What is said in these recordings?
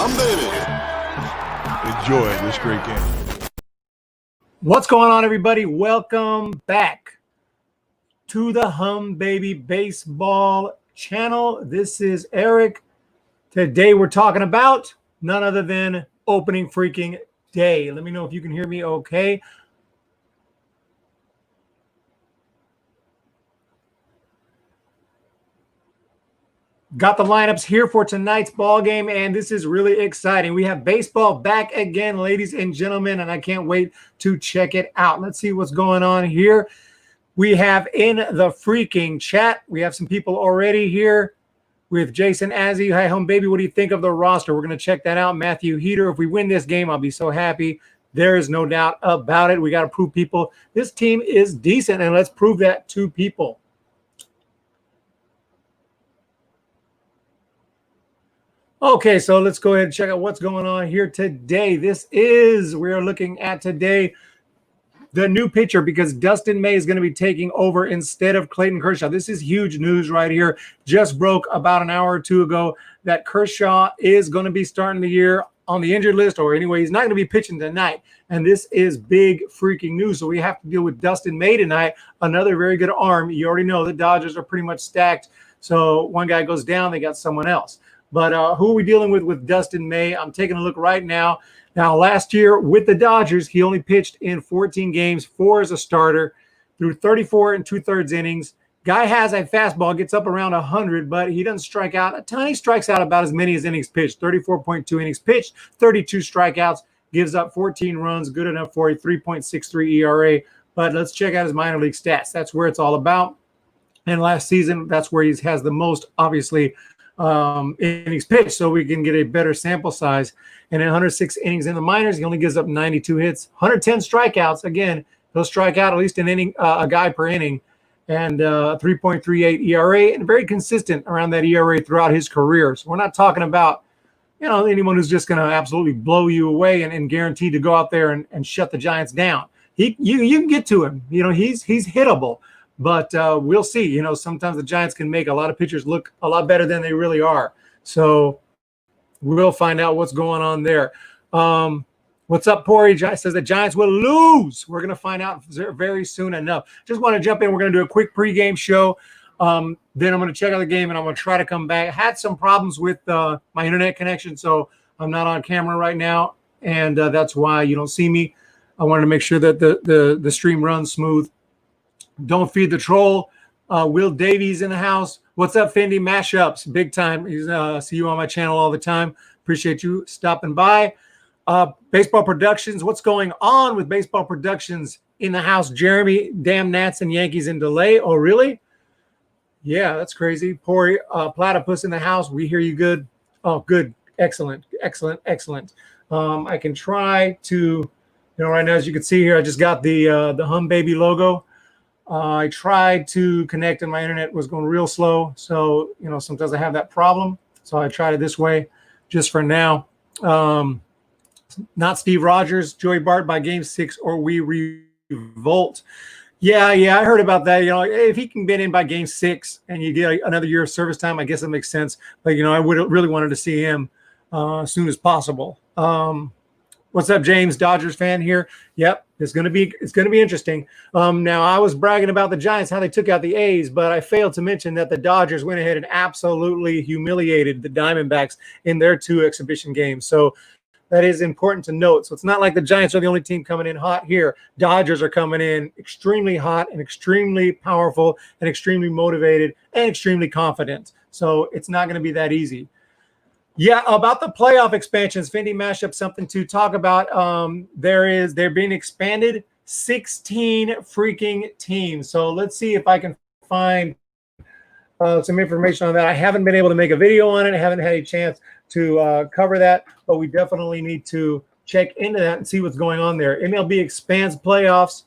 Baby. Enjoy this great game. What's going on, everybody? Welcome back to the Mlb Baseball channel. This is Eric. Today we're talking about none other than opening freaking day. Let me know if you can hear me okay. Got the lineups here for tonight's ball game, and this is really exciting. We have baseball back again, ladies and gentlemen, and I can't wait to check it out. Let's see what's going on here. We have in the freaking chat, we have some people already here with Jason Azzy. Hi, home baby. What do you think of the roster? We're going to check that out. Matthew Heater. If we win this game, I'll be so happy. There is no doubt about it. We got to prove people this team is decent, and let's prove that to people. Okay, so let's go ahead and check out what's going on here today. We are looking at today the new pitcher because Dustin May is going to be taking over instead of Clayton Kershaw. This is huge news right here. Just broke about an hour or two ago that Kershaw is going to be starting the year on the injured list, or anyway, he's not going to be pitching tonight. And this is big freaking news. So we have to deal with Dustin May tonight, another very good arm. You already know the Dodgers are pretty much stacked. So one guy goes down, they got someone else. But who are we dealing with Dustin May? I'm taking a look right now. Now, last year with the Dodgers, he only pitched in 14 games, 4 as a starter, through 34 2/3 innings. Guy has a fastball, gets up around 100, but he doesn't strike out a ton. He strikes out about as many as innings pitched, 34.2 innings pitched, 32 strikeouts, gives up 14 runs, good enough for a 3.63 ERA. But let's check out his minor league stats. That's where it's all about. And last season, that's where he has the most, obviously, innings pitched, so we can get a better sample size. And in 106 innings in the minors, he only gives up 92 hits, 110 strikeouts. Again, he'll strike out at least an inning, a guy per inning, and 3.38 ERA, and very consistent around that ERA throughout his career. So we're not talking about, you know, anyone who's just going to absolutely blow you away and guaranteed to go out there and shut the Giants down. You can get to him. You know, he's hittable. But we'll see. You know, sometimes the Giants can make a lot of pitchers look a lot better than they really are. So we'll find out what's going on there. What's up, Porridge? Says the Giants will lose. We're going to find out very soon enough. Just want to jump in. We're going to do a quick pregame show. Then I'm going to check out the game, and I'm going to try to come back. I had some problems with my internet connection, so I'm not on camera right now, and that's why you don't see me. I wanted to make sure that the stream runs smooth. Don't feed the troll. Will Davies in the house. What's up, Fendi? Mashups, big time. See you on my channel all the time. Appreciate you stopping by. Baseball Productions. What's going on with Baseball Productions in the house? Jeremy, damn Nats and Yankees in delay. Oh, really? Yeah, that's crazy. Pori, Platypus in the house. We hear you good. Oh, good. Excellent. Excellent. Excellent. I can try to, you know, right now, as you can see here, I just got the Hum Baby logo. I tried to connect and my internet was going real slow. So, you know, sometimes I have that problem. So I tried it this way just for now. Not Steve Rogers, Joey Bart by Game 6, or we revolt. Yeah, I heard about that. You know, if he can get in by Game 6 and you get another year of service time, I guess it makes sense. But, you know, I would really wanted to see him as soon as possible. What's up, James? Dodgers fan here. Yep, it's gonna be interesting. Now I was bragging about the Giants, how they took out the A's, but I failed to mention that the Dodgers went ahead and absolutely humiliated the Diamondbacks in their 2 exhibition games. So that is important to note. So it's not like the Giants are the only team coming in hot here. Dodgers are coming in extremely hot and extremely powerful and extremely motivated and extremely confident. So it's not going to be that easy. Yeah, about the playoff expansions, Fendi Mashup, something to talk about. They're being expanded 16 freaking teams. So let's see if I can find some information on that. I haven't been able to make a video on it. I haven't had a chance to cover that, but we definitely need to check into that and see what's going on there. Mlb Expands Playoffs,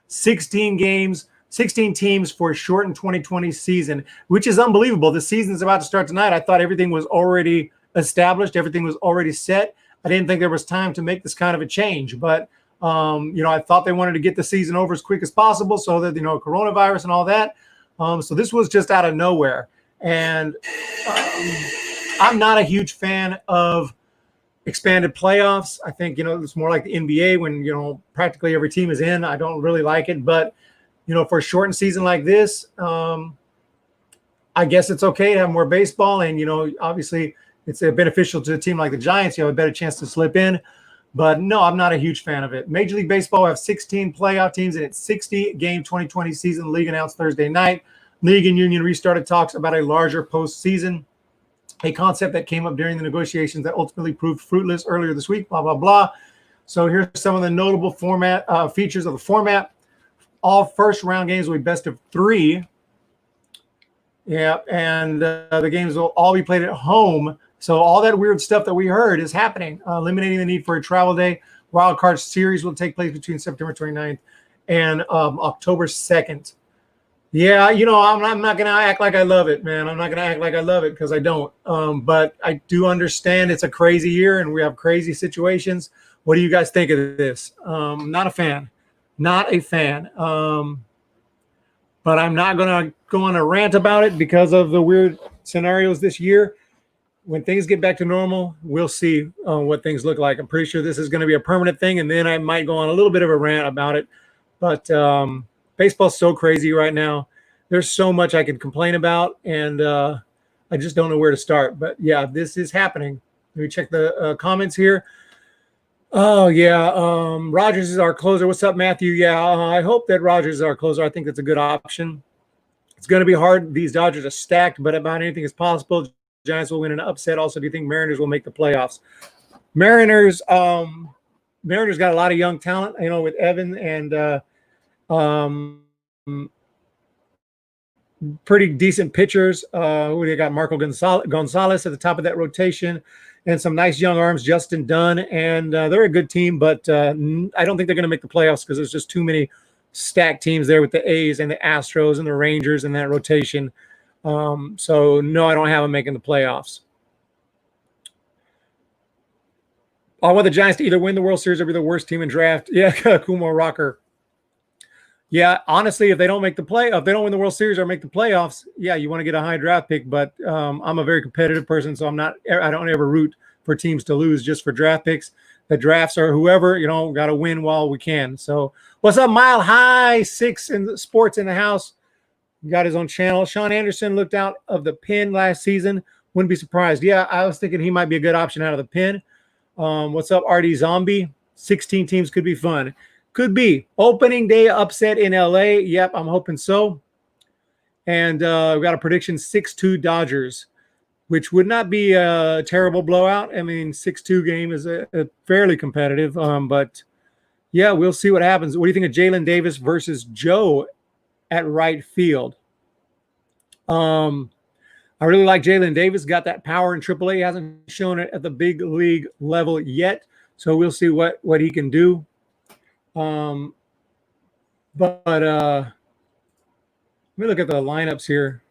16 games. 16 teams for a shortened 2020 season, which is unbelievable. The season is about to start tonight. I thought everything was already established. Everything was already set. I didn't think there was time to make this kind of a change, but you know, I thought they wanted to get the season over as quick as possible so that, you know, coronavirus and all that. So this was just out of nowhere. And I'm not a huge fan of expanded playoffs. I think, it's more like the NBA when, practically every team is in. I don't really like it. But, for a shortened season like this, I guess it's okay to have more baseball. And, obviously it's beneficial to a team like the Giants. You have a better chance to slip in. But no, I'm not a huge fan of it. Major League Baseball will have 16 playoff teams in its 60-game 2020 season. The league announced Thursday night. League and union restarted talks about a larger postseason, a concept that came up during the negotiations that ultimately proved fruitless earlier this week, blah, blah, blah. So here's some of the notable features of the format. All first-round games will be best of 3. Yeah, and the games will all be played at home. So all that weird stuff that we heard is happening, eliminating the need for a travel day. Wild Card Series will take place between September 29th and October 2nd. Yeah, I'm not going to act like I love it, man. I'm not going to act like I love it because I don't. But I do understand it's a crazy year and we have crazy situations. What do you guys think of this? Not a fan. Not a fan. But I'm not going to go on a rant about it because of the weird scenarios this year. When things get back to normal, we'll see what things look like. I'm pretty sure this is going to be a permanent thing, and then I might go on a little bit of a rant about it. But baseball's so crazy right now. There's so much I could complain about, and I just don't know where to start. But, yeah, this is happening. Let me check the comments here. Oh, yeah, Rogers is our closer. What's up, Matthew? Yeah, I hope that Rogers is our closer. I think that's a good option. It's going to be hard. These Dodgers are stacked, but about anything is possible. Giants will win an upset. Also, do you think Mariners will make the playoffs? Mariners got a lot of young talent, with Evan and pretty decent pitchers. They got Marco Gonzalez at the top of that rotation and some nice young arms, Justin Dunn, and they're a good team, but I don't think they're going to make the playoffs because there's just too many stacked teams there with the A's and the Astros and the Rangers in that rotation. So no, I don't have them making the playoffs. I want the Giants to either win the World Series or be the worst team in draft. Yeah, Kumo Rocker. Yeah, honestly, if they don't win the World Series or make the playoffs, yeah, you want to get a high draft pick. But I'm a very competitive person, so I don't ever root for teams to lose just for draft picks. The drafts are whoever, got to win while we can. So what's up, Mile High 6 in the sports in the house? Got his own channel. Sean Anderson looked out of the pen last season. Wouldn't be surprised. Yeah, I was thinking he might be a good option out of the pen. What's up, RD Zombie? 16 teams could be fun. Could be. Opening day upset in LA. Yep, I'm hoping so. And we've got a prediction 6-2 Dodgers, which would not be a terrible blowout. I mean, 6-2 game is a fairly competitive. But, yeah, we'll see what happens. What do you think of Jalen Davis versus Joe at right field? I really like Jalen Davis. Got that power in AAA. He hasn't shown it at the big league level yet, so we'll see what he can do. Let me look at the lineups here.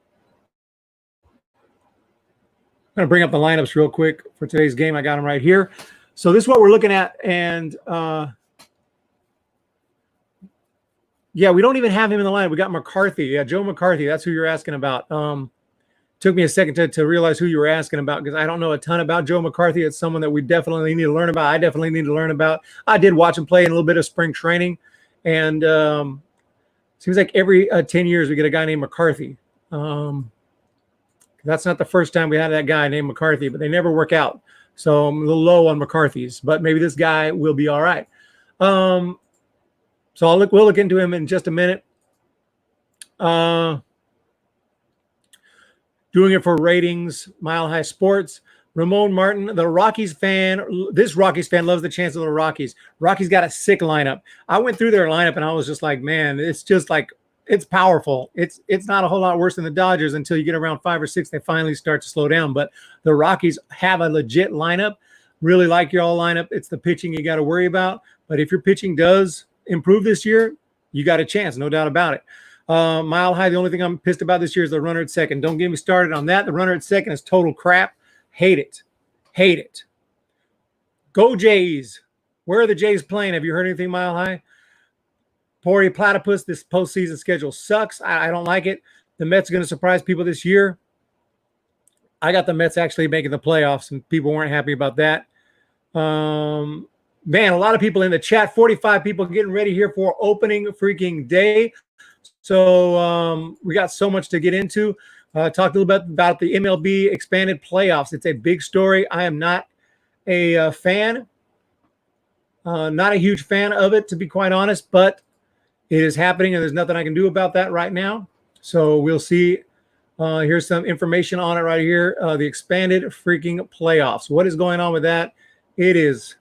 I'm going to bring up the lineups real quick for today's game. I got them right here. So this is what we're looking at, and yeah, we don't even have him in the line. We got McCarthy. Yeah, Joe McCarthy. That's who you're asking about. Took me a second to realize who you were asking about because I don't know a ton about Joe McCarthy. It's someone that we definitely need to learn about. I definitely need to learn about. I did watch him play in a little bit of spring training, and seems like every 10 years we get a guy named McCarthy. That's not the first time we had that guy named McCarthy, but they never work out. So I'm a little low on McCarthy's, but maybe this guy will be all right. So we'll look into him in just a minute. Doing it for ratings, Mile High Sports. Ramon Martin, the Rockies fan. This Rockies fan loves the chance of the Rockies. Rockies got a sick lineup. I went through their lineup and I was just like, man, it's just like, it's powerful. It's not a whole lot worse than the Dodgers until you get around 5 or 6. They finally start to slow down. But the Rockies have a legit lineup. Really like your all lineup. It's the pitching you got to worry about. But if your pitching does improve this year, you got a chance, no doubt about it. Mile High, the only thing I'm pissed about this year is the runner at second. Don't get me started on that. The runner at second is total crap. Hate it. Hate it. Go Jays. Where are the Jays playing? Have you heard anything, Mile High? Pori Platypus, this postseason schedule sucks. I don't like it. The Mets are going to surprise people this year. I got the Mets actually making the playoffs, and people weren't happy about that. Man, a lot of people in the chat, 45 people getting ready here for opening freaking day. So we got so much to get into. Talked a little bit about the MLB Expanded Playoffs. It's a big story. I am not a fan, not a huge fan of it, to be quite honest, but it is happening, and there's nothing I can do about that right now. So we'll see. Here's some information on it right here. The Expanded freaking Playoffs. What is going on with that? It is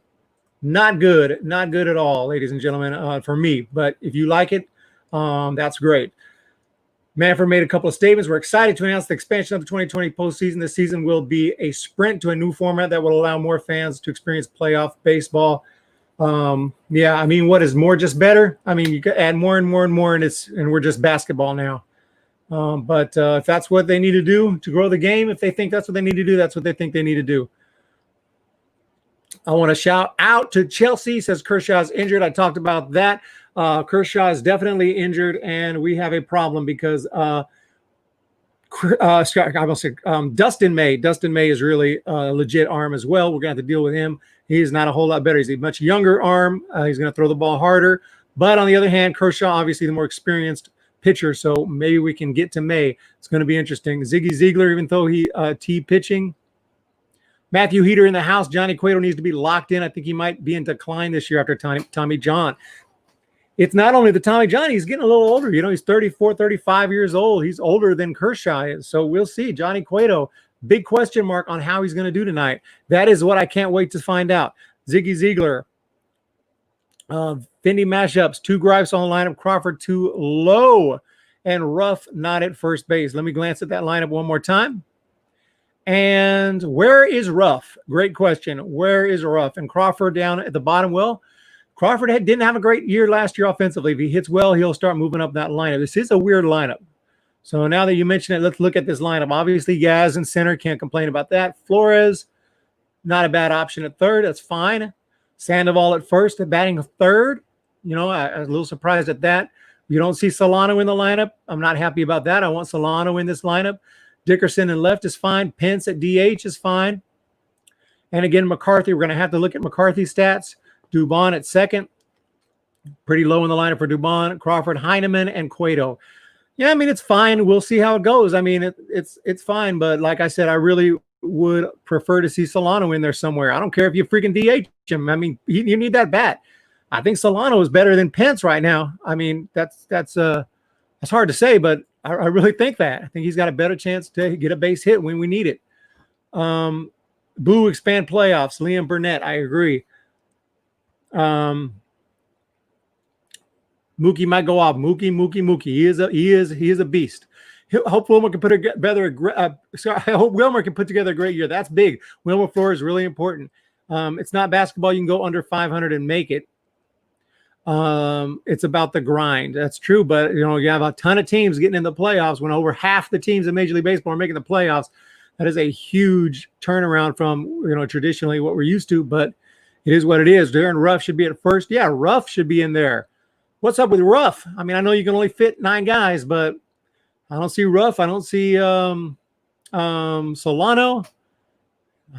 not good. Not good at all, ladies and gentlemen, for me. But if you like it, that's great. Manfred made a couple of statements. We're excited to announce the expansion of the 2020 postseason. This season will be a sprint to a new format that will allow more fans to experience playoff baseball. Yeah, I mean, what is more just better? I mean, you can add more and more and more, and we're just basketball now. But if that's what they need to do to grow the game, if they think that's what they need to do, that's what they think they need to do. I want to shout out to Chelsea. Says Kershaw's injured. I talked about that. Kershaw is definitely injured, and we have a problem because Dustin May. Dustin May is really a legit arm as well. We're going to have to deal with him. He's not a whole lot better. He's a much younger arm. He's going to throw the ball harder. But on the other hand, Kershaw, obviously the more experienced pitcher, so maybe we can get to May. It's going to be interesting. Ziggy Ziegler, even though he T pitching. Matthew Heater in the house. Johnny Cueto needs to be locked in. I think he might be in decline this year after Tommy John. It's not only the Tommy John, he's getting a little older. You know, he's 34, 35 years old. He's older than Kershaw is. So we'll see. Johnny Cueto, big question mark on how he's going to do tonight. That is what I can't wait to find out. Ziggy Ziegler. Fendi mashups, 2 gripes on the lineup. Crawford too low and Ruff not at first base. Let me glance at that lineup one more time. And where is Ruff? Great question. Where is Ruff? And Crawford down at the bottom. Well, Crawford didn't have a great year last year offensively. If he hits well, he'll start moving up that lineup. This is a weird lineup. So now that you mention it, let's look at this lineup. Obviously, Yaz in center. Can't complain about that. Flores, not a bad option at third. That's fine. Sandoval at first, batting third. You know, I was a little surprised at that. You don't see Solano in the lineup. I'm not happy about that. I want Solano in this lineup. Dickerson in left is fine. Pence at DH is fine. And again, McCarthy, we're going to have to look at McCarthy's stats. Dubon at second. Pretty low in the lineup for Dubon. Crawford, Heineman, and Cueto. Yeah, I mean, it's fine. We'll see how it goes. I mean, it's fine. But like I said, I really would prefer to see Solano in there somewhere. I don't care if you freaking DH him. I mean, you need that bat. I think Solano is better than Pence right now. I mean, that's hard to say, but I really think that. I think he's got a better chance to get a base hit when we need it. Boo expand playoffs. Liam Burnett, I agree. Mookie might go off. Mookie. He is a beast. I hope Wilmer can put together a great year. That's big. Wilmer Flores is really important. It's not basketball. You can go under 500 and make it. It's about the grind. That's true, but you know, you have a ton of teams getting in the playoffs. When over half the teams in Major League Baseball are making the playoffs, that is a huge turnaround from, you know, traditionally what we're used to, but it is what it is. Darren Ruff should be at first. Yeah, Ruff should be in there. What's up with Ruff? I mean, I know you can only fit 9 guys, but I don't see Ruff. I don't see Solano. I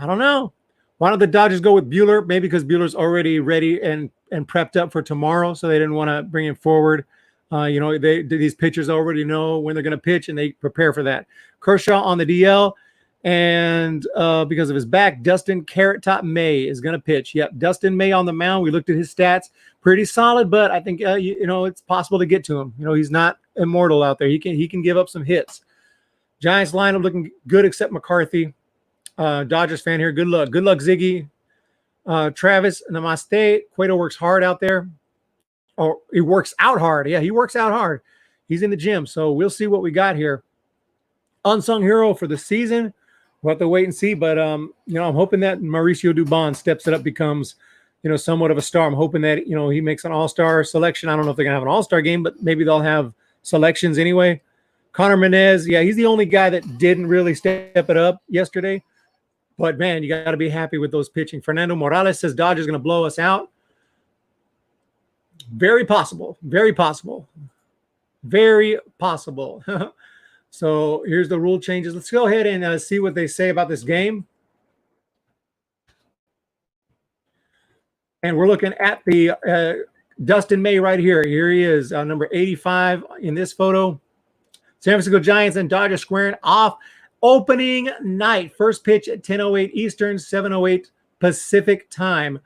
don't know. Why don't the Dodgers go with Buehler? Maybe because Buehler's already ready and prepped up for tomorrow, so they didn't want to bring him forward. You know, these pitchers already know when they're going to pitch, and they prepare for that. Kershaw on the DL, and because of his back, Dustin Carrot Top May is going to pitch. Yep, Dustin May on the mound. We looked at his stats, pretty solid, but I think you know, it's possible to get to him. You know, he's not immortal out there. He can give up some hits. Giants lineup looking good except McCarthy. Dodgers fan here. Good luck, Ziggy. Travis Namaste. Cueto works hard out there. Oh, he works out hard. Yeah, he works out hard. He's in the gym. So we'll see what we got here. Unsung hero for the season. We'll have to wait and see. But you know, I'm hoping that Mauricio Dubon steps it up, becomes, you know, somewhat of a star. I'm hoping that, you know, he makes an all-star selection. I don't know if they're gonna have an all-star game, but maybe they'll have selections anyway. Connor Menez, yeah, he's the only guy that didn't really step it up yesterday. But, man, you got to be happy with those pitching. Fernando Morales says Dodgers going to blow us out. Very possible. Very possible. Very possible. So here's the rule changes. Let's go ahead and see what they say about this game. And we're looking at the Dustin May right here. Here he is, number 85 in this photo. San Francisco Giants and Dodgers squaring off opening night. First pitch at 10:08 Eastern, 7:08 Pacific time.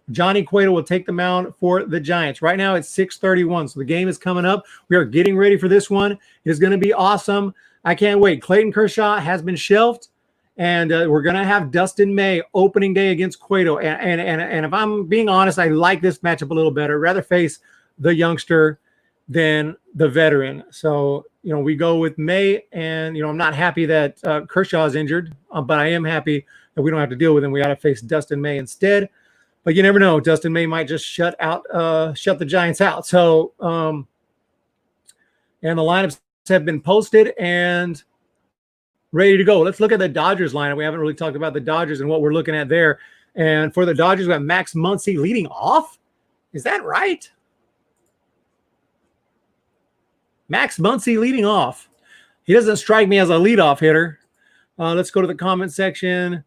Johnny Cueto will take the mound for the Giants. Right now it's 6:31, so the game is coming up. We are getting ready for this one. It is going to be awesome. I can't wait. Clayton Kershaw has been shelved, and we're going to have Dustin May opening day against Cueto. And if I'm being honest, I like this matchup a little better. I'd rather face the youngster than the veteran. So, we go with May, and, I'm not happy that Kershaw is injured, but I am happy that we don't have to deal with him. We got to face Dustin May instead. But you never know. Dustin May might just shut the Giants out. So, and the lineups have been posted and ready to go. Let's look at the Dodgers lineup. We haven't really talked about the Dodgers and what we're looking at there. And for the Dodgers, we have Max Muncy leading off. Is that right? Max Muncy leading off. He doesn't strike me as a leadoff hitter. Let's go to the comment section.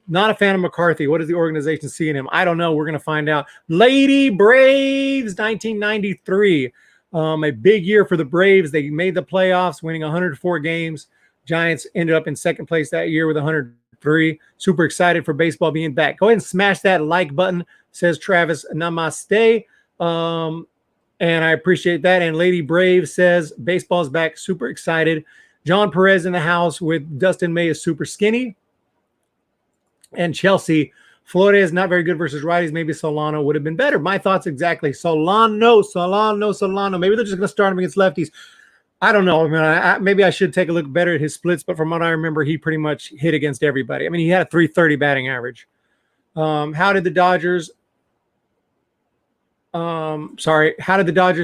Not a fan of McCarthy. What does the organization see in him? I don't know. We're going to find out. Lady Braves, 1993. A big year for the Braves. They made the playoffs, winning 104 games. Giants ended up in second place that year with 103. Super excited for baseball being back. Go ahead and smash that like button, says Travis. Namaste. And I appreciate that. And Lady Brave says, baseball's back. Super excited. John Perez in the house with Dustin May is super skinny. And Chelsea, Florida is not very good versus righties. Maybe Solano would have been better. My thoughts exactly. Solano. Maybe they're just going to start him against lefties. I don't know. I mean, maybe I should take a look better at his splits, but from what I remember, he pretty much hit against everybody. I mean, he had a 330 batting average. How did the Dodgers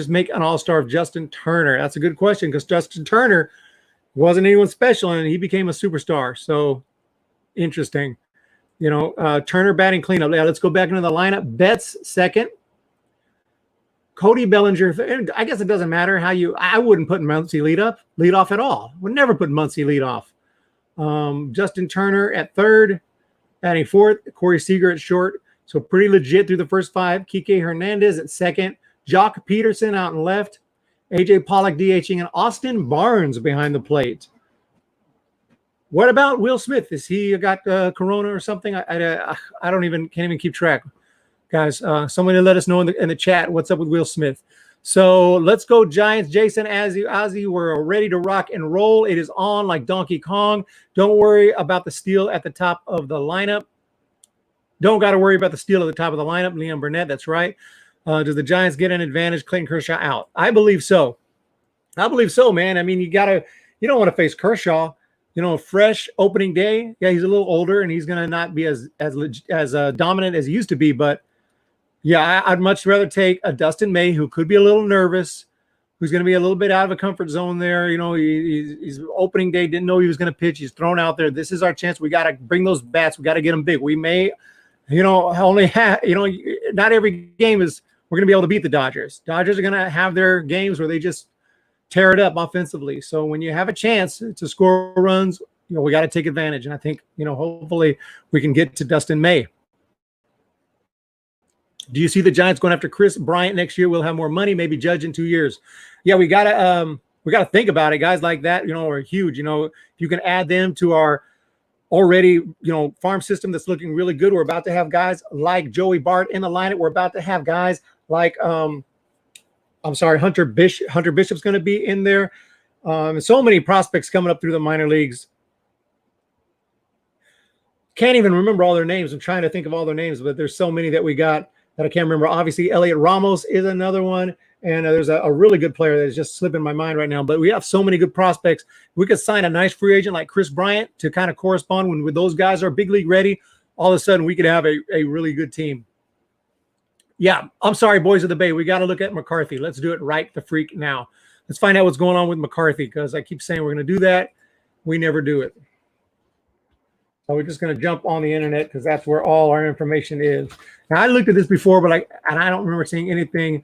make an all-star of Justin Turner? That's a good question, because Justin Turner wasn't anyone special, and he became a superstar. So interesting. Turner batting cleanup. Yeah, let's go back into the lineup. Betts second. Cody Bellinger. I guess it doesn't matter how I wouldn't put Muncy lead off at all. Would never put Muncy lead off. Justin Turner at third. Batting fourth. Corey Seager at short. So pretty legit through the first five. Kike Hernandez at second. Jock Peterson out and left. AJ Pollock DHing, and Austin Barnes behind the plate. What about Will Smith? Is he got corona or something? I can't even keep track. Guys, somebody let us know in the chat what's up with Will Smith. So let's go Giants. Jason, Ozzy, we're ready to rock and roll. It is on like Donkey Kong. Don't worry about the steal at the top of the lineup. Don't got to worry about the steal at the top of the lineup. Leon Burnett, that's right. Does the Giants get an advantage? Clayton Kershaw out. I believe so. Man. I mean, you don't want to face Kershaw. Fresh opening day. Yeah, he's a little older, and he's going to not be as dominant as he used to be. But yeah, I'd much rather take a Dustin May, who could be a little nervous, who's going to be a little bit out of a comfort zone there. He's opening day, didn't know he was going to pitch. He's thrown out there. This is our chance. We got to bring those bats. We got to get them big. We may, only have, not every game is we're going to be able to beat the Dodgers. Dodgers are going to have their games where they just tear it up offensively. So when you have a chance to score runs, we got to take advantage. And I think, hopefully we can get to Dustin May. Do you see the Giants going after Chris Bryant next year? We'll have more money, maybe Judge in 2 years. Yeah, we gotta think about it. Guys like that, are huge. If you can add them to our already, farm system that's looking really good. We're about to have guys like Joey Bart in the lineup. We're about to have guys like Hunter Bishop. Hunter Bishop's going to be in there. So many prospects coming up through the minor leagues. Can't even remember all their names. I'm trying to think of all their names, but there's so many that we got that I can't remember. Obviously, Elliot Ramos is another one. And there's a really good player that is just slipping my mind right now. But we have so many good prospects. We could sign a nice free agent like Chris Bryant to kind of correspond when those guys are big league ready. All of a sudden, we could have a really good team. Yeah, I'm sorry, boys of the Bay. We got to look at McCarthy. Let's do it right the freak now. Let's find out what's going on with McCarthy, because I keep saying we're going to do that. We never do it. So we're just going to jump on the internet because that's where all our information is. Now, I looked at this before, but I don't remember seeing anything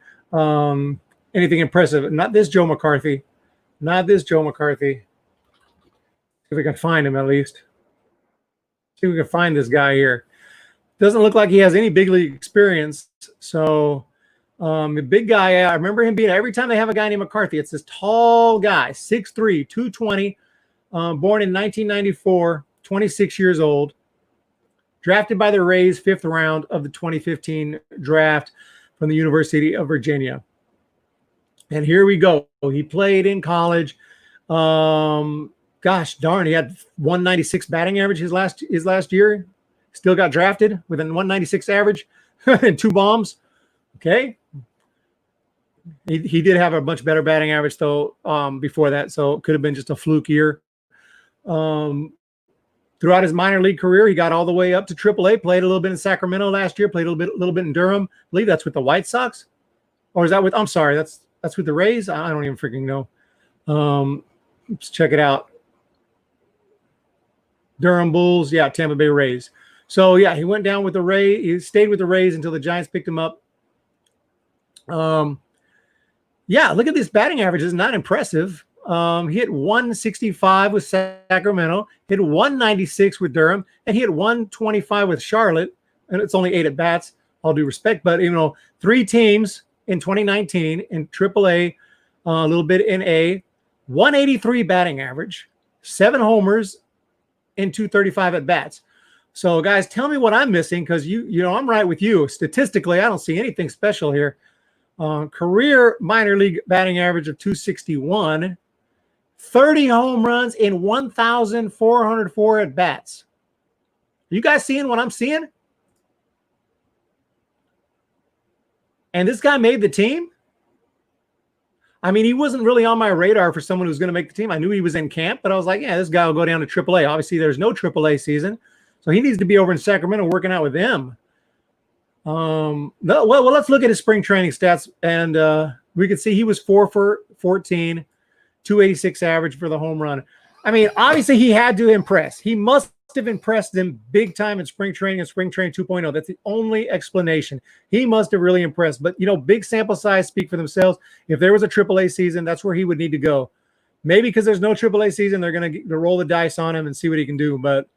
impressive. Not this Joe McCarthy. Not this Joe McCarthy. See if we can find him at least. See if we can find this guy here. Doesn't look like he has any big league experience. So a big guy. I remember him being, every time they have a guy named McCarthy, it's this tall guy, 6'3", 220, born in 1994, 26 years old. Drafted by the Rays, 5th round of the 2015 draft from the University of Virginia. And here we go. He played in college. Gosh darn, he had 196 batting average his last year. Still got drafted with a 196 average and 2 bombs. Okay. He did have a much better batting average though before that, so it could have been just a fluke year. Throughout his minor league career, he got all the way up to AAA. Played a little bit in Sacramento last year. Played a little bit in Durham. I believe that's with the White Sox, or is that with? I'm sorry, that's with the Rays. I don't even freaking know. Let's check it out. Durham Bulls, yeah, Tampa Bay Rays. So yeah, he went down with the Rays. He stayed with the Rays until the Giants picked him up. Yeah, look at this batting average. It's not impressive. He hit 165 with Sacramento, hit 196 with Durham, and he hit 125 with Charlotte. And it's only 8 at bats, all due respect. But, 3 teams in 2019 in AAA, a little bit in A, 183 batting average, 7 homers, and 235 at bats. So, guys, tell me what I'm missing, because I'm right with you. Statistically, I don't see anything special here. Career minor league batting average of 261. 30 home runs in 1,404 at bats. Are you guys seeing what I'm seeing? And this guy made the team. I mean, he wasn't really on my radar for someone who's going to make the team. I knew he was in camp, but I was like, yeah, this guy will go down to AAA. Obviously, there's no AAA season, so he needs to be over in Sacramento working out with them. Well, let's look at his spring training stats, and we can see he was 4 for 14. 286 average for the home run. I mean, obviously he had to impress. He must have impressed them big time in spring training and spring training 2.0. That's the only explanation. He must have really impressed. But, big sample size speak for themselves. If there was a AAA season, that's where he would need to go. Maybe because there's no AAA season, they're going to roll the dice on him and see what he can do. But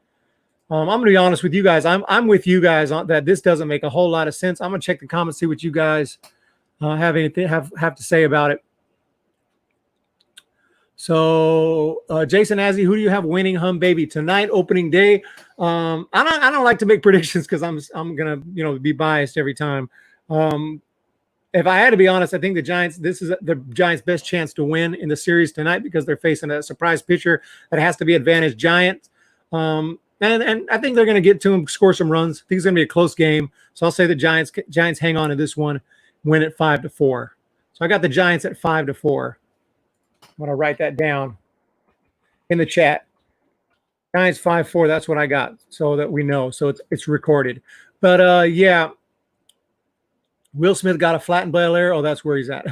I'm going to be honest with you guys. I'm with you guys on that. This doesn't make a whole lot of sense. I'm going to check the comments, see what you guys have to say about it. So, Jason Azzy, who do you have winning Hum Baby tonight, opening day? I don't like to make predictions because I'm gonna be biased every time. If I had to be honest, I think the Giants. This is the Giants' best chance to win in the series tonight because they're facing a surprise pitcher that has to be advantage Giants. And I think they're going to get to him, score some runs. I think it's going to be a close game. So I'll say the Giants hang on to this one, win at 5-4. So I got the Giants at 5-4. I'm going to write that down in the chat. Giants 5-4. That's what I got, so that we know. So it's recorded. But yeah, Will Smith got a flattened Belair. Oh, that's where he's at.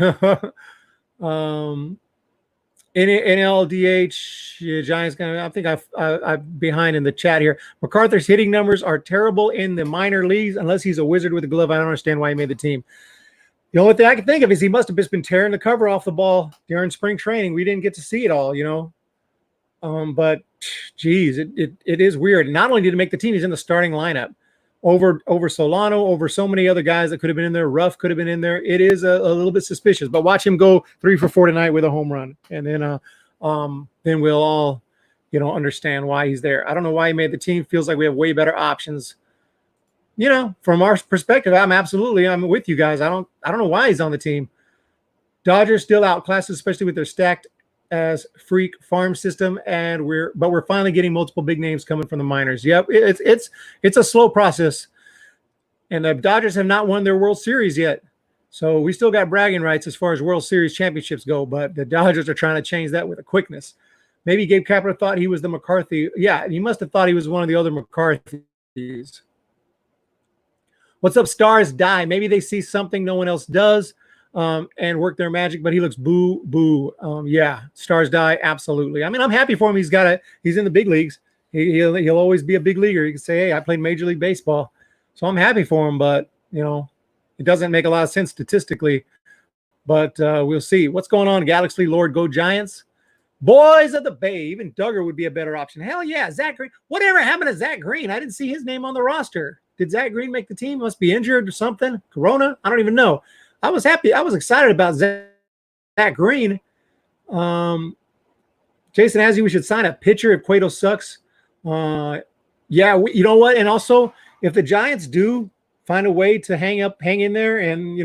NLDH, yeah, Giants. I think I'm behind in the chat here. McCarthy's hitting numbers are terrible in the minor leagues unless he's a wizard with a glove. I don't understand why he made the team. The only thing I can think of is he must have just been tearing the cover off the ball during spring training. We didn't get to see it all, But, geez, it is weird. Not only did he make the team, he's in the starting lineup over Solano, over so many other guys that could have been in there. Ruff could have been in there. It is a little bit suspicious. But watch him go 3 for 4 tonight with a home run, and then we'll all, understand why he's there. I don't know why he made the team. Feels like we have way better options. From our perspective, I'm with you guys. I don't know why he's on the team. Dodgers still outclassed, especially with their stacked as freak farm system, and we're finally getting multiple big names coming from the minors. Yep, it's a slow process, and the Dodgers have not won their World Series yet, so we still got bragging rights as far as World Series championships go. But the Dodgers are trying to change that with a quickness. Maybe Gabe Kapler thought he was the McCarthy. Yeah, he must have thought he was one of the other McCarthys. What's up, Stars Die? Maybe they see something no one else does and work their magic, but he looks boo. Yeah, Stars Die, absolutely. I mean, I'm happy for him. He's in the big leagues. He'll always be a big leaguer. He can say, hey, I played Major League Baseball. So I'm happy for him, but, it doesn't make a lot of sense statistically. But we'll see. What's going on, Galaxy Lord? Go Giants. Boys of the Bay. Even Duggar would be a better option. Hell yeah, Zach Green. Whatever happened to Zach Green? I didn't see his name on the roster. Did Zach Green make the team? Must be injured or something. Corona? I don't even know. I was happy. I was excited about Zach Green. Jason Azzy, we should sign a pitcher if Cueto sucks. Yeah, you know what? And also, if the Giants do find a way to hang in there, and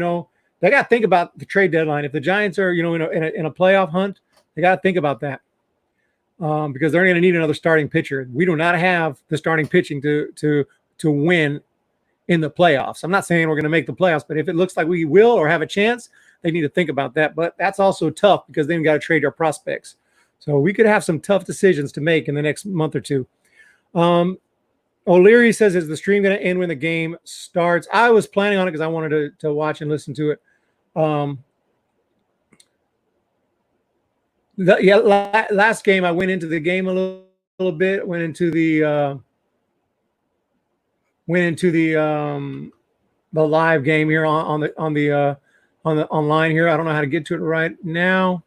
they got to think about the trade deadline. If the Giants are in a playoff hunt, they got to think about that because they're going to need another starting pitcher. We do not have the starting pitching to win in the playoffs. I'm not saying we're going to make the playoffs, but if it looks like we will or have a chance, they need to think about that. But that's also tough because then we got to trade our prospects. So we could have some tough decisions to make in the next month or two. O'Leary says, is the stream going to end when the game starts? I was planning on it because I wanted to watch and listen to it. Last game I went into the game a little bit. Went into the live game here on the online here. I don't know how to get to it right now,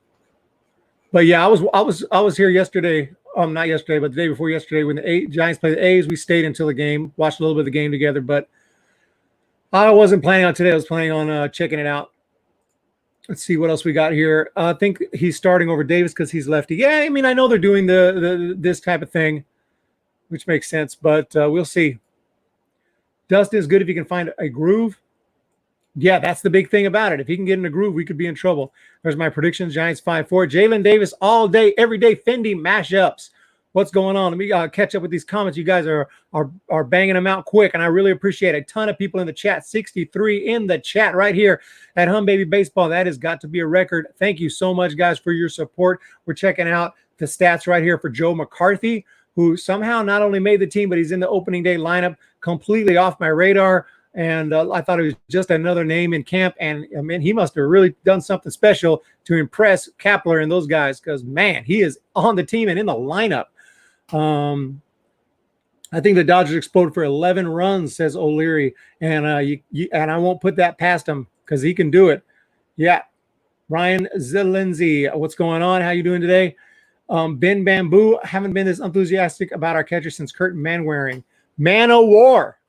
but yeah, I was here yesterday. Not yesterday, but the day before yesterday when the Giants played the A's. We stayed until the game, watched a little bit of the game together, but I wasn't planning on today. I was planning on checking it out. Let's see what else we got here. I think he's starting over Davis because he's lefty. Yeah, I mean, I know they're doing this type of thing, which makes sense, but we'll see. Dustin is good if he can find a groove. Yeah, that's the big thing about it. If he can get in a groove, we could be in trouble. There's my predictions. Giants 5-4. Jalen Davis all day, every day. Fendi mashups. What's going on? Let me catch up with these comments. You guys are banging them out quick, and I really appreciate it. A ton of people in the chat. 63 in the chat right here at Mlb Baseball. That has got to be a record. Thank you so much, guys, for your support. We're checking out the stats right here for Joe McCarthy, who somehow not only made the team, but he's in the opening day lineup, completely off my radar. And I thought it was just another name in camp. And, I mean, he must have really done something special to impress Kapler and those guys because, man, he is on the team and in the lineup. I think the Dodgers exploded for 11 runs, says O'Leary. And and I won't put that past him because he can do it. Yeah. Ryan Zelenzi, what's going on? How you doing today? Ben Bamboo, haven't been this enthusiastic about our catcher since Kurt Manwaring. Man o' War.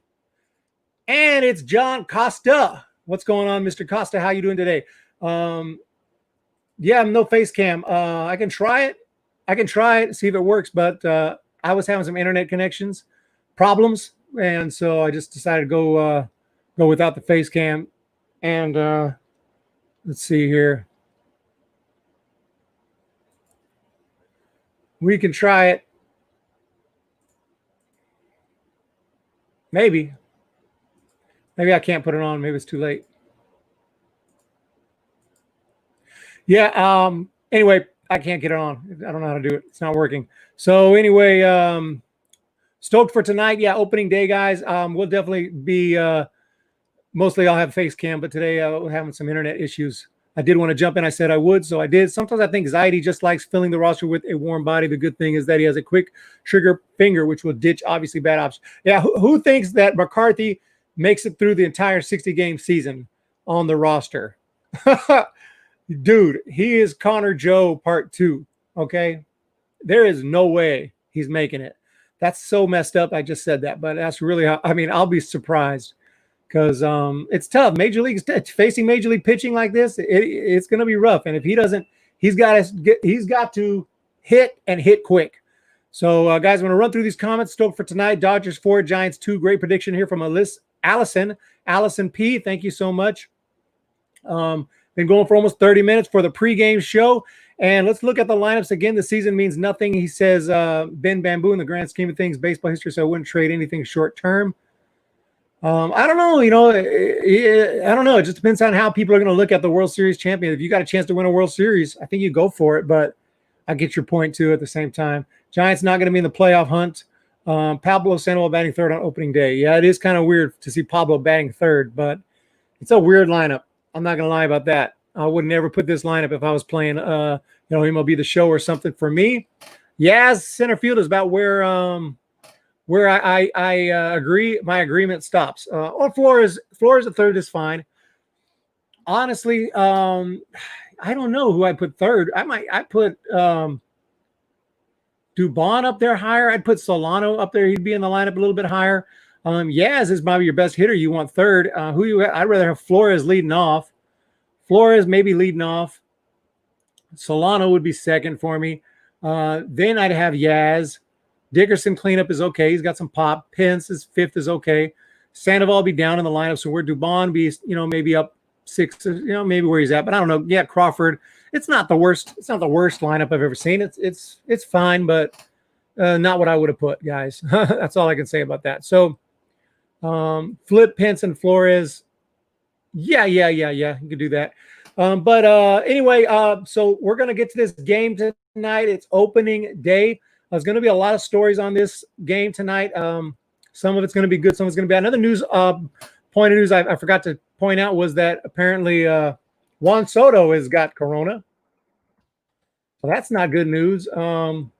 And it's John Costa. What's going on, Mr. Costa? How you doing today? Yeah, no face cam. I can try it. See if it works. But I was having some internet connections problems, and so I just decided to go without the face cam. And let's see here. We can try it. Maybe I can't put it on. Maybe it's too late. Yeah. Anyway, I can't get it on. I don't know how to do it. It's not working. So anyway, stoked for tonight. Yeah, opening day, guys. We'll definitely be mostly I'll have face cam, but today we're having some internet issues. I did want to jump in. I said I would, so I did. Sometimes I think Zaidi just likes filling the roster with a warm body. The good thing is that he has a quick trigger finger, which will ditch obviously bad options. Yeah, who thinks that McCarthy makes it through the entire 60-game season on the roster? Dude, he is Connor Joe Part 2, okay? There is no way he's making it. That's so messed up. I just said that, but that's really how, I mean, I'll be surprised because it's tough. Major League facing Major League pitching like this, it's going to be rough. And if he doesn't, he's got to hit and hit quick. So, guys, I'm going to run through these comments. Stoked for tonight. Dodgers 4, Giants 2. Great prediction here from Allison P. Thank you so much. Been going for almost 30 minutes for the pregame show. And let's look at the lineups again. The season means nothing. He says, Ben Bamboo, in the grand scheme of things, baseball history, so I wouldn't trade anything short term. I don't know. I don't know. It just depends on how people are going to look at the World Series champion. If you got a chance to win a World Series, I think you go for it. But I get your point, too, at the same time. Giants not going to be in the playoff hunt. Pablo Sandoval batting third on opening day. Yeah, it is kind of weird to see Pablo batting third, but it's a weird lineup. I'm not going to lie about that. I would never put this lineup if I was playing, MLB The Show or something. For me, Yaz center field is about where I agree. My agreement stops. Or Flores at third is fine. Honestly, I don't know who I put third. I put Dubon up there higher. I'd put Solano up there. He'd be in the lineup a little bit higher. Yaz is probably your best hitter. You want third. I'd rather have Flores leading off. Flores maybe leading off. Solano would be second for me. Then I'd have Yaz. Dickerson cleanup is okay. He's got some pop. Pence is fifth is okay. Sandoval be down in the lineup. So where Dubon be, maybe up six, maybe where he's at. But I don't know. Yeah, Crawford. It's not the worst. It's not the worst lineup I've ever seen. It's fine, but not what I would have put, guys. That's all I can say about that. So Flip, Pence, and Flores. Yeah. You could do that. Anyway, so we're going to get to this game tonight. It's opening day. There's going to be a lot of stories on this game tonight. Some of it's going to be good. Some of it's going to be bad. Another news point of news I forgot to point out was that apparently Juan Soto has got corona. So that's not good news. Juan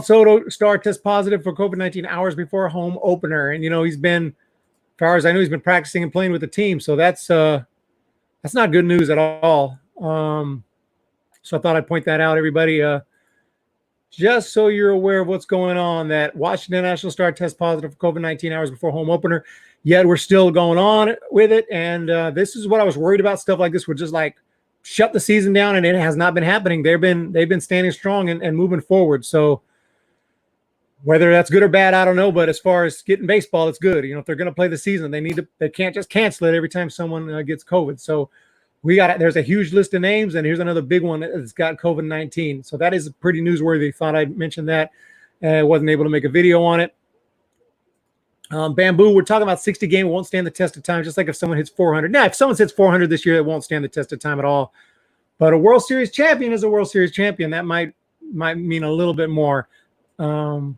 Soto test positive for COVID-19 hours before a home opener. And, he's been, as far as I know, he's been practicing and playing with the team. So that's not good news at all. So I thought I'd point that out, everybody. Just so you're aware of what's going on, that Washington National Star test positive for COVID-19 hours before home opener. Yet we're still going on with it. And this is what I was worried about. Stuff like this would just like shut the season down, and it has not been happening. They've been standing strong and moving forward. So whether that's good or bad, I don't know. But as far as getting baseball, it's good. If they're going to play the season, they can't just cancel it every time someone gets COVID. So there's a huge list of names, and here's another big one that's got COVID-19. So that is pretty newsworthy. Thought I'd mention that. Wasn't able to make a video on it. Bamboo, we're talking about 60 game. It won't stand the test of time, just like if someone hits 400. Now, if someone hits 400 this year, it won't stand the test of time at all. But a World Series champion is a World Series champion. That might mean a little bit more. Hope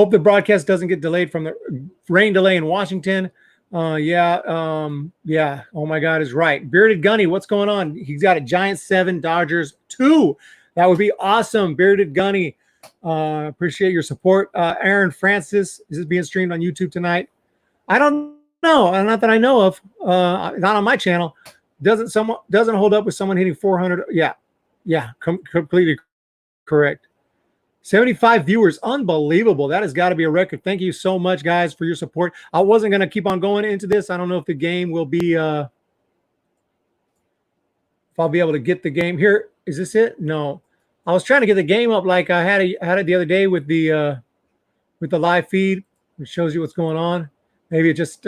the broadcast doesn't get delayed from the rain delay in Washington. Yeah. Oh my God, is right. Bearded Gunny, what's going on? He's got a Giants 7, Dodgers 2. That would be awesome. Bearded Gunny. Appreciate your support. Aaron Francis, is this being streamed on YouTube tonight? I don't know. Not that I know of. Not on my channel. Doesn't hold up with someone hitting 400. Yeah. Completely correct. 75 viewers. Unbelievable. That has got to be a record. Thank you so much, guys, for your support. I wasn't going to keep on going into this. I don't know if the game will be if I'll be able to get the game here. Is this it? No. I was trying to get the game up like I had it the other day with the live feed, which shows you what's going on. Maybe it's just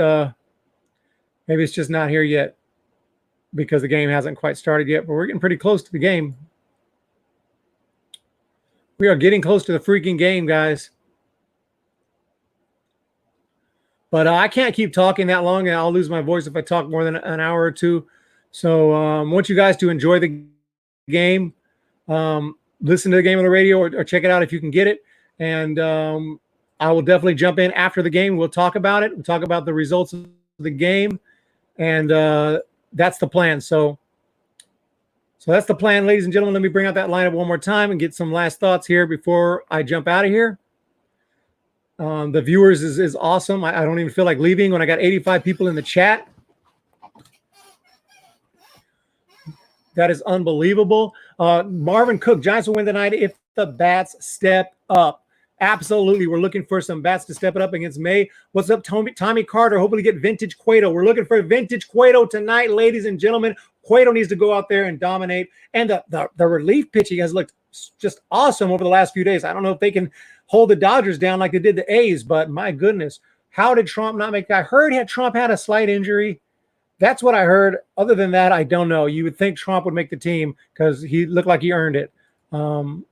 not here yet because the game hasn't quite started yet, but we're getting pretty close to the game. We are getting close to the freaking game, guys. But I can't keep talking that long, and I'll lose my voice if I talk more than an hour or two. So I want you guys to enjoy the game. Listen to the game on the radio or check it out if you can get it. And I will definitely jump in after the game. We'll talk about it. We'll talk about the results of the game. And that's the plan. So that's the plan, ladies and gentlemen. Let me bring out that lineup one more time and get some last thoughts here before I jump out of here. The viewers is awesome. I don't even feel like leaving when I got 85 people in the chat. That is unbelievable. Marvin Cook, Giants will win tonight if the bats step up. Absolutely. We're looking for some bats to step it up against May. What's up, Tommy Carter? Hopefully get vintage Cueto. We're looking for vintage Cueto tonight, ladies and gentlemen. Cueto needs to go out there and dominate. And the relief pitching has looked just awesome over the last few days. I don't know if they can hold the Dodgers down like they did the A's, but my goodness, how did Trump not make? I heard Trump had a slight injury. That's what I heard. Other than that, I don't know. You would think Trump would make the team because he looked like he earned it.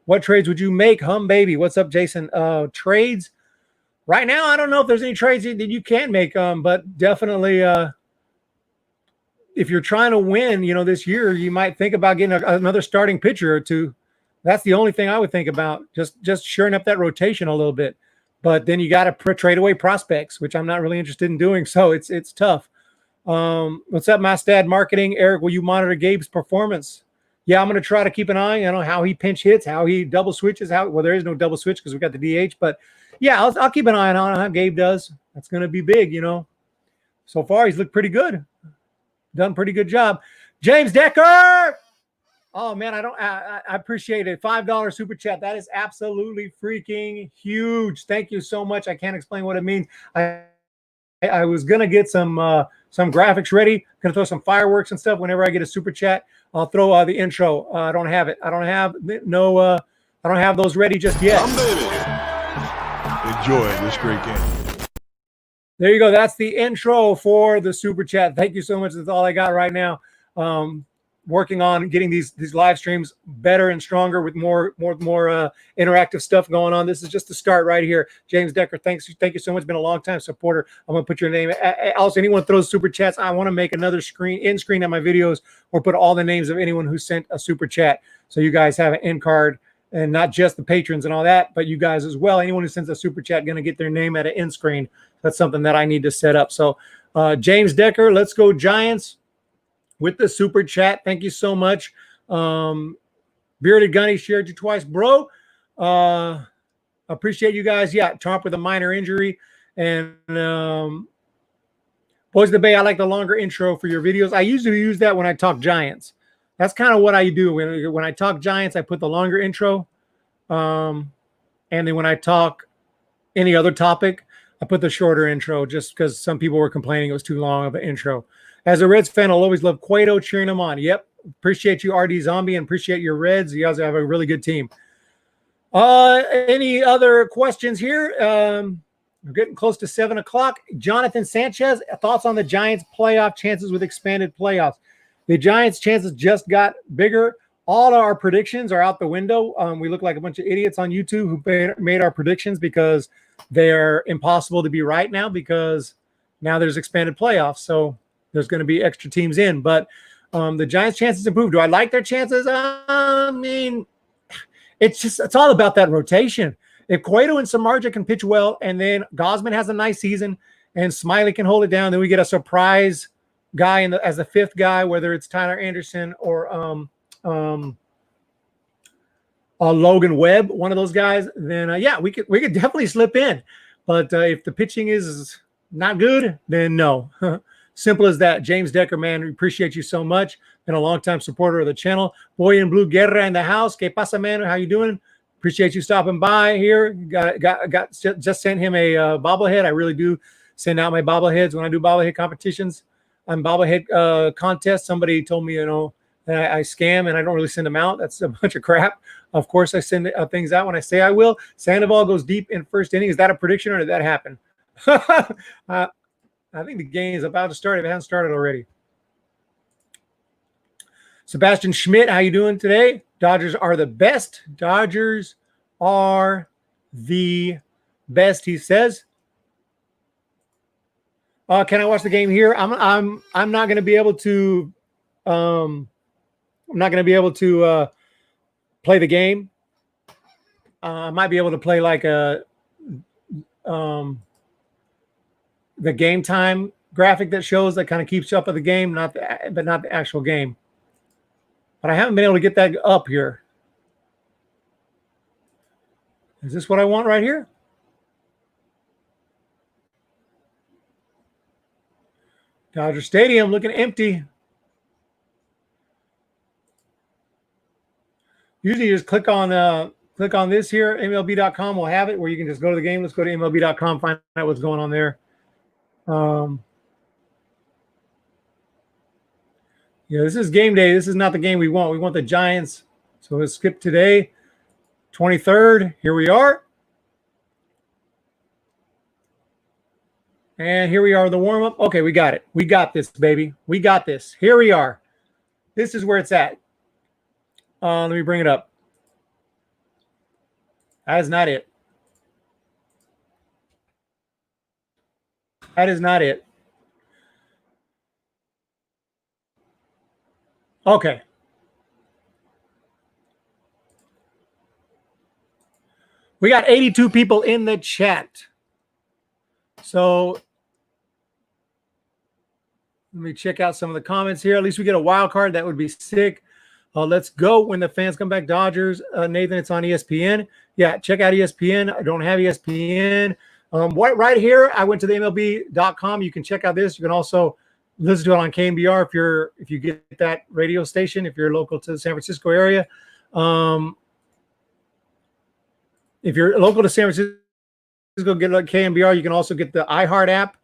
What trades would you make? Baby. What's up, Jason? Trades right now, I don't know if there's any trades that you can make, but definitely if you're trying to win, this year, you might think about getting another starting pitcher or two. That's the only thing I would think about, just shoring up that rotation a little bit. But then you got to trade away prospects, which I'm not really interested in doing. So it's tough. What's up, Mastad Marketing? Eric, will you monitor Gabe's performance? Yeah, I'm going to try to keep an eye on how he pinch hits, how he double switches. There is no double switch because we got the DH. But yeah, I'll keep an eye on how Gabe does. That's going to be big, So far, he's looked pretty good. Done a pretty good job. James Decker! Oh man, I appreciate it. $5 super chat. That is absolutely freaking huge. Thank you so much. I can't explain what it means. I was gonna get some graphics ready. Gonna throw some fireworks and stuff. Whenever I get a super chat, I'll throw the intro. I don't have it. I don't have those ready just yet. Enjoy this great game. There you go. That's the intro for the super chat. Thank you so much. That's all I got right now. Working on getting these live streams better and stronger with more interactive stuff going on. This is just the start right here. James Decker, thank you so much. Been a long time supporter. I'm gonna put your name. Also, anyone throws super chats, I want to make another in screen on my videos or put all the names of anyone who sent a super chat, so you guys have an end card, and not just the patrons and all that, but you guys as well. Anyone who sends a super chat gonna get their name at an end screen. That's something that I need to set up. So James Decker, let's go Giants with the super chat. Thank you so much. Bearded Gunny shared you twice, bro. Appreciate you guys. Yeah, Trump with a minor injury. And Boys of the Bay, I like the longer intro for your videos. I usually use that when I talk Giants. That's kind of what I do. When I talk Giants, I put the longer intro. And then when I talk any other topic, I put the shorter intro just because some people were complaining it was too long of an intro. As a Reds fan, I'll always love Cueto cheering him on. Yep. Appreciate you, RD Zombie, and appreciate your Reds. You guys have a really good team. Any other questions here? We're getting close to 7 o'clock. Jonathan Sanchez, thoughts on the Giants' playoff chances with expanded playoffs? The Giants' chances just got bigger. All our predictions are out the window. We look like a bunch of idiots on YouTube who made our predictions because they're impossible to be right now because now there's expanded playoffs. So there's going to be extra teams in. But the Giants' chances improved. Do I like their chances? I mean, it's all about that rotation. If Cueto and Samardzija can pitch well, and then Gosman has a nice season, and Smiley can hold it down, then we get a surprise guy as the fifth guy, whether it's Tyler Anderson or Logan Webb, one of those guys. Then yeah, we could definitely slip in. But if the pitching is not good, then no. Simple as that. James Decker, man, we appreciate you so much. Been a longtime supporter of the channel. Boy in Blue Guerra in the house. Que pasa, man? How you doing? Appreciate you stopping by here. Just sent him a bobblehead. I really do send out my bobbleheads when I do bobblehead competitions. On bobblehead contests, somebody told me, that I scam and I don't really send them out. That's a bunch of crap. Of course, I send things out when I say I will. Sandoval goes deep in first inning. Is that a prediction or did that happen? I think the game is about to start if it hasn't started already. Sebastian Schmidt, how you doing today? Dodgers are the best. Dodgers are the best, he says. Can I watch the game here? I'm not going to be able to. I'm not going to be able to play the game. I might be able to play like the game time graphic that shows that kind of keeps you up with the game, but not the actual game. But I haven't been able to get that up here. Is this what I want right here? Dodger Stadium looking empty. Usually you just click on this here. MLB.com will have it where you can just go to the game. Let's go to MLB.com, find out what's going on there. Yeah, this is game day. This is not the game we want. We want the Giants. So let's skip today. 23rd. Here we are. And here we are, the warm-up. Okay, we got it. We got this, baby. We got this. Here we are. This is where it's at. Let me bring it up. That is not it. That is not it. Okay. We got 82 people in the chat. So let me check out some of the comments here. At least we get a wild card. That would be sick. Let's go when the fans come back. Dodgers. Nathan, it's on ESPN. Yeah, check out ESPN. I don't have ESPN. Right here, I went to the MLB.com. You can check out this. You can also listen to it on KNBR if you get that radio station, if you're local to the San Francisco area. If you're local to San Francisco, get like KNBR. You can also get the iHeart app.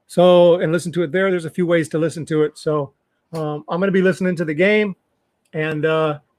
So, and listen to it there. There's a few ways to listen to it. So I'm going to be listening to the game and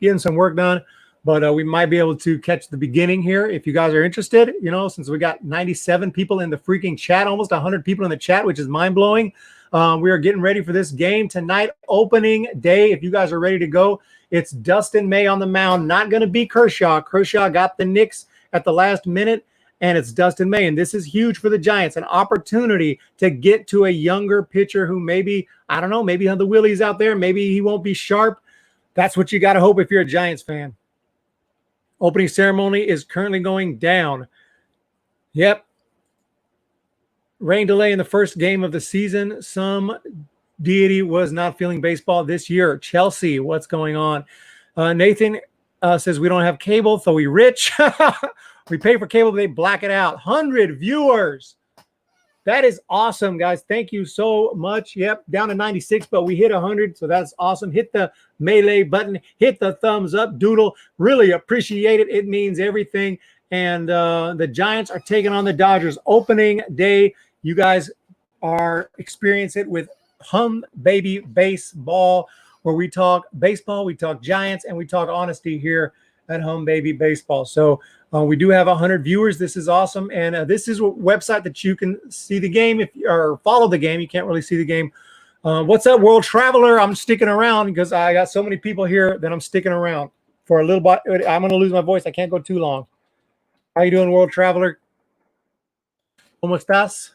getting some work done. But we might be able to catch the beginning here if you guys are interested. You know, since we got 97 people in the freaking chat, almost 100 people in the chat, which is mind-blowing. We are getting ready for this game tonight, opening day. If you guys are ready to go, it's Dustin May on the mound. Not going to be Kershaw. Kershaw got the Knicks at the last minute, and it's Dustin May. And this is huge for the Giants, an opportunity to get to a younger pitcher who maybe, I don't know, maybe have the willies out there. Maybe he won't be sharp. That's what you got to hope if you're a Giants fan. Opening ceremony is currently going down. Yep. Rain delay in the first game of the season. Some deity was not feeling baseball this year. Chelsea, what's going on? Nathan says we don't have cable, so we rich. We pay for cable, they black it out. 100 viewers. That is awesome, guys. Thank you so much. Yep, down to 96, but we hit 100, so that's awesome. Hit the melee button. Hit the thumbs up, Doodle. Really appreciate it. It means everything. And the Giants are taking on the Dodgers. Opening day. You guys are experiencing it with Mlb Baseball, where we talk baseball, we talk Giants, and we talk honesty here at Mlb Baseball. So we do have 100 viewers. This is awesome. And this is a website that you can see the game or follow the game. You can't really see the game. What's up, World Traveler? I'm sticking around because I got so many people here that I'm sticking around for a little bit. I'm going to lose my voice. I can't go too long. How you doing, World Traveler? ¿Cómo estás?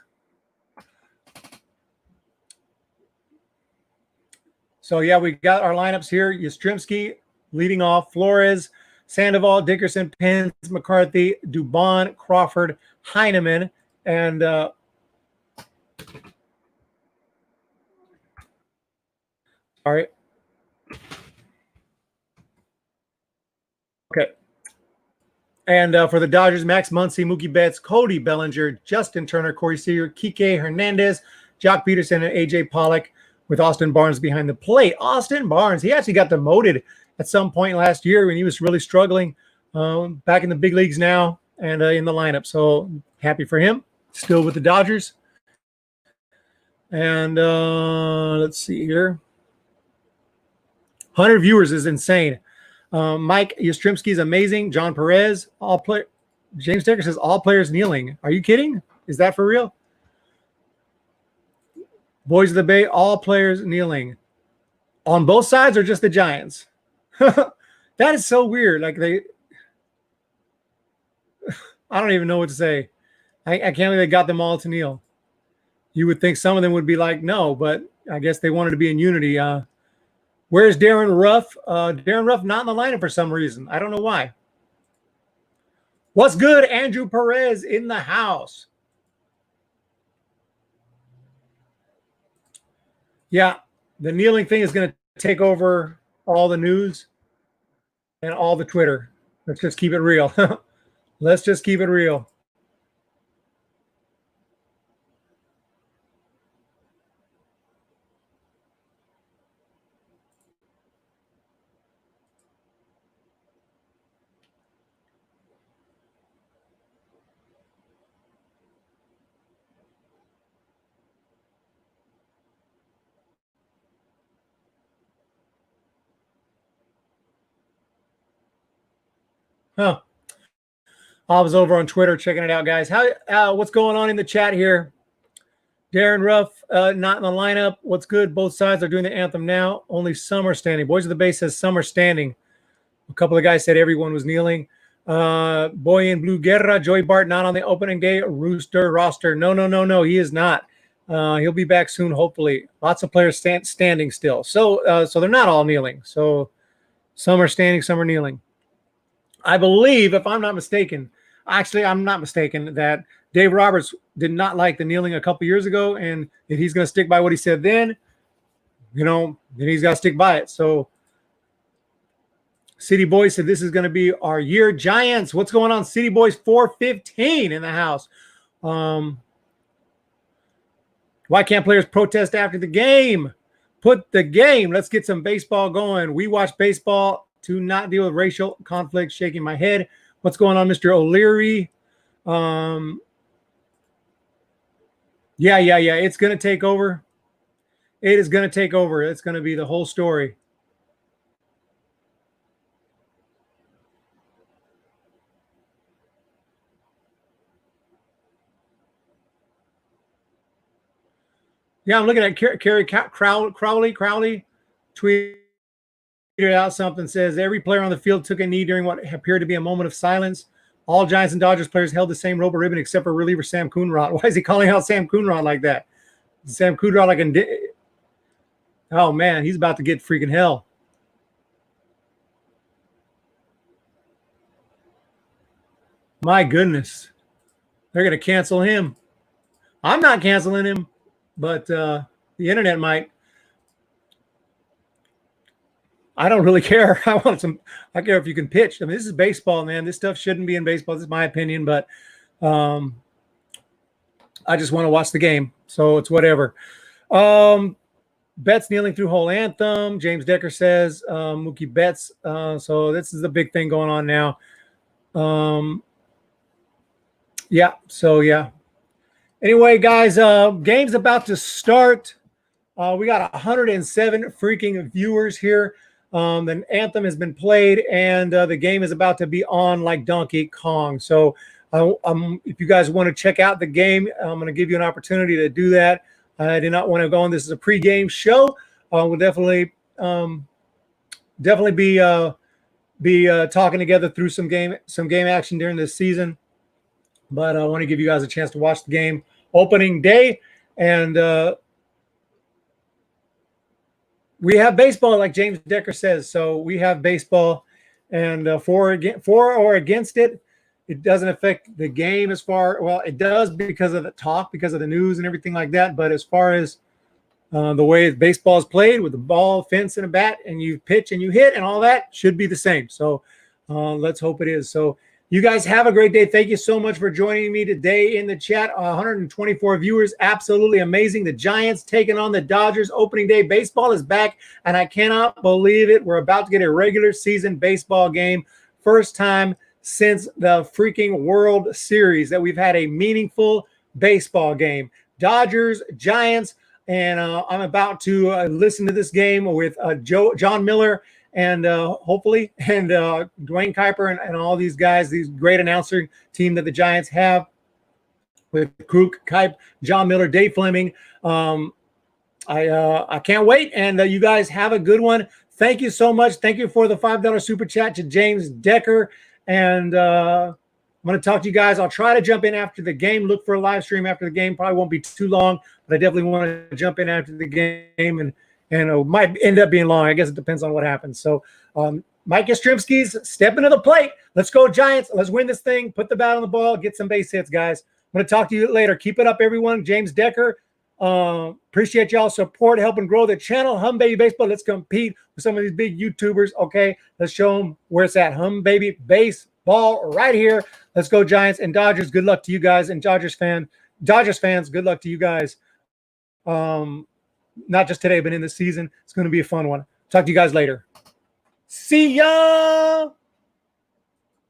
So, yeah, we got our lineups here. Yastrzemski leading off. Flores, Sandoval, Dickerson, Pence, McCarthy, Dubon, Crawford, Heineman, and all right. Okay. And for the Dodgers, Max Muncy, Mookie Betts, Cody Bellinger, Justin Turner, Corey Seager, Kike Hernandez, Jock Peterson, and A.J. Pollock, with Austin Barnes behind the plate. Austin Barnes, he actually got demoted at some point last year when he was really struggling. Back in the big leagues now and in the lineup. So happy for him. Still with the Dodgers. And let's see here. 100 viewers is insane. Mike Yastrzemski is amazing. John Perez, James Decker says all players kneeling. Are you kidding? Is that for real? Boys of the Bay, all players kneeling. On both sides or just the Giants? That is so weird. Like I don't even know what to say. I can't believe they got them all to kneel. You would think some of them would be like, no, but I guess they wanted to be in unity. Where's Darren Ruff? Darren Ruff not in the lineup for some reason. I don't know why. What's good? Andrew Perez in the house. Yeah, the kneeling thing is going to take over all the news and all the Twitter. Let's just keep it real. Let's just keep it real. Huh. I was over on Twitter checking it out, guys. What's going on in the chat here? Darren Ruff, not in the lineup. What's good? Both sides are doing the anthem now. Only some are standing. Boys of the Bay says some are standing. A couple of guys said everyone was kneeling. Boy in Blue Guerra, Joey Bart not on the opening day Rooster roster. No. He is not. He'll be back soon, hopefully. Lots of players standing still. So they're not all kneeling. So some are standing, some are kneeling. I believe, if I'm not mistaken, actually, I'm not mistaken, that Dave Roberts did not like the kneeling a couple years ago, and if he's going to stick by what he said then, then he's got to stick by it. So City Boys said this is going to be our year. Giants, what's going on? City Boys 415 in the house. We're Why can't players protest after the game? Put the game. Let's get some baseball going. We watch baseball to not deal with racial conflict. Shaking my head. What's going on, Mr. O'Leary? Yeah. It's going to take over. It is going to take over. It's going to be the whole story. Yeah, I'm looking at Kerry Crowley tweeted out something, says every player on the field took a knee during what appeared to be a moment of silence. All Giants and Dodgers players held the same rope or ribbon except for reliever Sam Coonrod. Why is he calling out Sam Coonrod like that? Sam Coonrod oh man, he's about to get freaking hell. My goodness. They're going to cancel him. I'm not canceling him, but the internet might. I don't really care. I care if you can pitch. I mean, this is baseball, man. This stuff shouldn't be in baseball. This is my opinion, but I just want to watch the game, so it's whatever. Betts kneeling through whole anthem. James Decker says Mookie Betts. So this is the big thing going on now. Yeah. Anyway, guys, game's about to start. We got 107 freaking viewers here. The anthem has been played, and the game is about to be on like Donkey Kong. So if you guys want to check out the game, I'm going to give you an opportunity to do that. I did not want to go on. This is a pregame show. We'll definitely be talking together through some game action during this season. But I want to give you guys a chance to watch the game opening day, and we have baseball, like James Decker says. So we have baseball, and for or against it, it doesn't affect the game as far. Well, it does because of the talk, because of the news and everything like that. But as far as the way baseball is played with the ball, fence, and a bat, and you pitch and you hit and all that should be the same. So let's hope it is. So you guys have a great day. Thank you so much for joining me today in the chat. 124 viewers. Absolutely amazing. The Giants taking on the Dodgers. Opening day. Baseball is back, and I cannot believe it. We're about to get a regular season baseball game. First time since the freaking World Series that we've had a meaningful baseball game. Dodgers, Giants, and I'm about to listen to this game with John Miller and hopefully, and Dwayne Kuiper and all these guys, these great announcing team that the Giants have with Kruk, Kuip, John Miller, Dave Fleming. I can't wait, and you guys have a good one. Thank you so much. Thank you for the $5 super chat to James Decker, and I'm going to talk to you guys. I'll try to jump in after the game. Look for a live stream after the game. Probably won't be too long, but I definitely want to jump in after the game, and it might end up being long. I guess it depends on what happens. So Mike Yastrzemski's stepping to the plate. Let's go, Giants. Let's win this thing. Put the bat on the ball. Get some base hits, guys. I'm going to talk to you later. Keep it up, everyone. James Decker. Appreciate y'all's support, helping grow the channel. Hum Baby Baseball. Let's compete with some of these big YouTubers. Okay, let's show them where it's at. Hum Baby Baseball right here. Let's go, Giants and Dodgers. Good luck to you guys, and Dodgers fans. Good luck to you guys. Not just today, but in the season. It's going to be a fun one. Talk to you guys later. See ya.